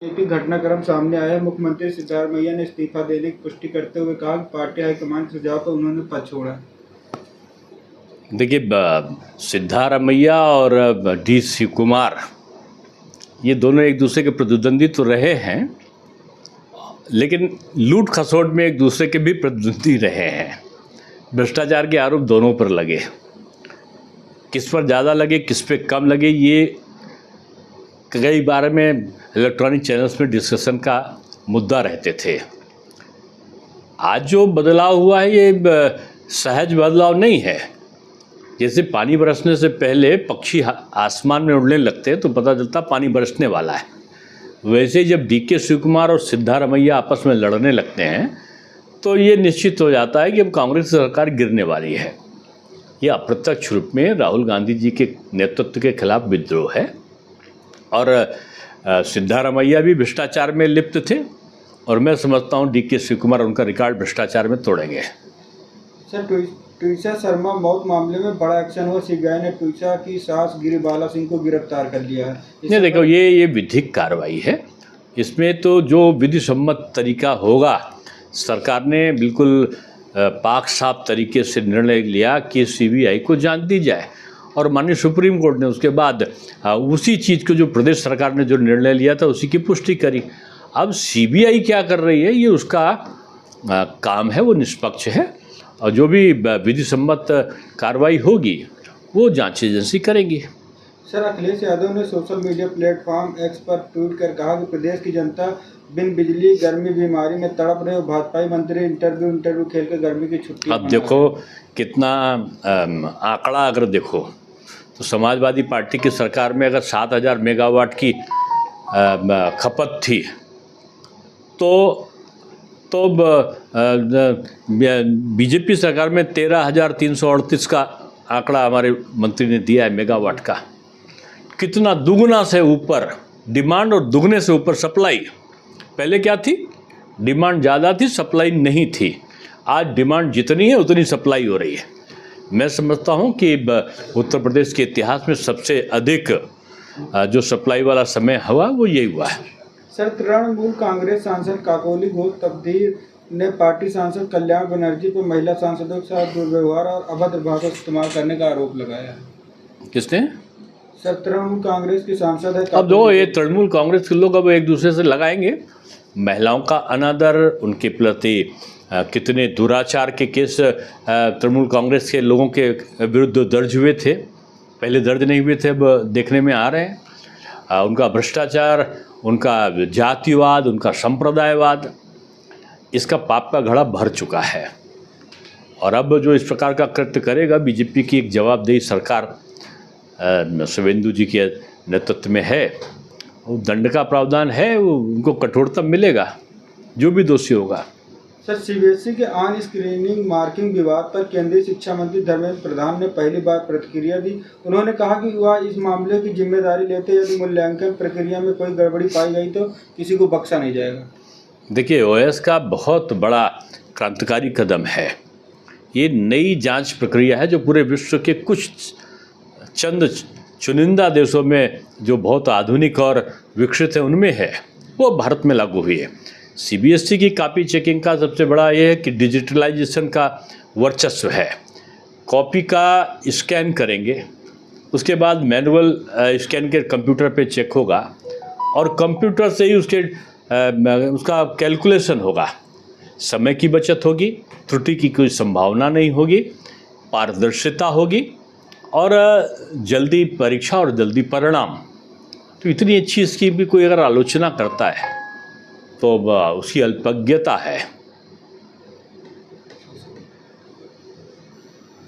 एक ही घटनाक्रम सामने आया है। मुख्यमंत्री सिद्धारमैया ने इस्तीफा देने की पुष्टि करते हुए कहा कि पार्टी हाईकमान के सुझाव पर उन्होंने पद छोड़ा। देखिए, सिद्धारमैया और डी शिवकुमार ये दोनों एक दूसरे के प्रतिद्वंदी तो रहे हैं, लेकिन लूट खसोट में एक दूसरे के भी प्रतिद्वंदी रहे हैं। भ्रष्टाचार के आरोप दोनों पर लगे, किस पर ज़्यादा लगे किस पे कम लगे ये कई बार में इलेक्ट्रॉनिक चैनल्स में डिस्कशन का मुद्दा रहते थे। आज जो बदलाव हुआ है ये सहज बदलाव नहीं है। जैसे पानी बरसने से पहले पक्षी आसमान में उड़ने लगते हैं तो पता चलता पानी बरसने वाला है, वैसे जब डी.के. शिवकुमार और सिद्धारमैया आपस में लड़ने लगते हैं तो ये निश्चित हो जाता है कि अब कांग्रेस सरकार गिरने वाली है। ये अप्रत्यक्ष रूप में राहुल गांधी जी के नेतृत्व के खिलाफ विद्रोह है। और सिद्धारमैया भी भ्रष्टाचार में लिप्त थे और मैं समझता हूँ डी.के. शिवकुमार उनका रिकॉर्ड भ्रष्टाचार में तोड़ेंगे। सर, ट्वीसा शर्मा मौत मामले में बड़ा एक्शन हुआ। सीबीआई ने ट्वीसा की सास गिरिबाला सिंह को गिरफ्तार कर लिया है। नहीं, देखो ये विधिक कार्रवाई है। इसमें तो जो विधि सम्मत तरीका होगा, सरकार ने बिल्कुल पाक साफ तरीके से निर्णय लिया कि सीबीआई को जांच दी जाए और माननीय सुप्रीम कोर्ट ने उसके बाद उसी चीज़ को जो प्रदेश सरकार ने जो निर्णय लिया था उसी की पुष्टि करी। अब सीबीआई क्या कर रही है ये उसका काम है, वो निष्पक्ष है और जो भी विधि सम्मत कार्रवाई होगी वो जांच एजेंसी करेंगी। सर, अखिलेश यादव ने सोशल मीडिया प्लेटफॉर्म एक्स पर ट्वीट कर कहा कि प्रदेश की जनता बिन बिजली गर्मी बीमारी में तड़प रहे और भाजपाई मंत्री इंटरव्यू खेल कर गर्मी की छुट्टी। अब देखो कितना आंकड़ा अगर देखो तो समाजवादी पार्टी की सरकार में अगर 7000 मेगावाट की खपत थी तो बीजेपी सरकार में 13,338 का आंकड़ा हमारे मंत्री ने दिया है मेगावाट का। कितना दुगना से ऊपर डिमांड और दुगने से ऊपर सप्लाई। पहले क्या थी, डिमांड ज़्यादा थी सप्लाई नहीं थी। आज डिमांड जितनी है उतनी सप्लाई हो रही है। मैं समझता हूं कि उत्तर प्रदेश के इतिहास में सबसे अधिक जो सप्लाई वाला समय हुआ वो यही हुआ है। सर, तृणमूल कांग्रेस सांसद काकोली घोष तबदीर ने पार्टी सांसद कल्याण बनर्जी पर महिला सांसदों के साथ दुर्व्यवहार और अभद्र भाषा इस्तेमाल करने का आरोप लगाया है। किसने? सर, तृणमूल कांग्रेस की सांसद है। अब दो ये तृणमूल कांग्रेस के लोग अब एक दूसरे से लगाएंगे। महिलाओं का अनादर, उनके प्रति कितने दुराचार के केस तृणमूल कांग्रेस के लोगों के विरुद्ध दर्ज हुए थे, पहले दर्ज नहीं हुए थे, अब देखने में आ रहे हैं। उनका भ्रष्टाचार, उनका जातिवाद, उनका संप्रदायवाद, इसका पाप का घड़ा भर चुका है। और अब जो इस प्रकार का कृत्य करेगा, बीजेपी की एक जवाबदेही सरकार शुवेंदु जी के नेतृत्व में है, वो दंड का प्रावधान है, वो उनको कठोरतम मिलेगा जो भी दोषी होगा। सर, सीबीएसई के ऑन स्क्रीनिंग मार्किंग विवाद पर केंद्रीय शिक्षा मंत्री धर्मेंद्र प्रधान ने पहली बार प्रतिक्रिया दी। उन्होंने कहा कि वह इस मामले की जिम्मेदारी लेते, यदि मूल्यांकन प्रक्रिया में कोई गड़बड़ी पाई गई तो किसी को बख्शा नहीं जाएगा। देखिए, ओएस का बहुत बड़ा क्रांतिकारी कदम है। ये नई जांच प्रक्रिया है जो पूरे विश्व के कुछ चंद चुनिंदा देशों में जो बहुत आधुनिक और विकसित है उनमें है, वो भारत में लागू हुई है। सीबीएसई की कॉपी चेकिंग का सबसे बड़ा ये है कि डिजिटलाइजेशन का वर्चस्व है। कॉपी का स्कैन करेंगे, उसके बाद मैनुअल स्कैन के कंप्यूटर पे चेक होगा और कंप्यूटर से ही उसका कैलकुलेशन होगा। समय की बचत होगी, त्रुटि की कोई संभावना नहीं होगी, पारदर्शिता होगी और जल्दी परीक्षा और जल्दी परिणाम। तो इतनी अच्छी स्कीम की कोई अगर आलोचना करता है तो उसकी अल्पज्ञता है।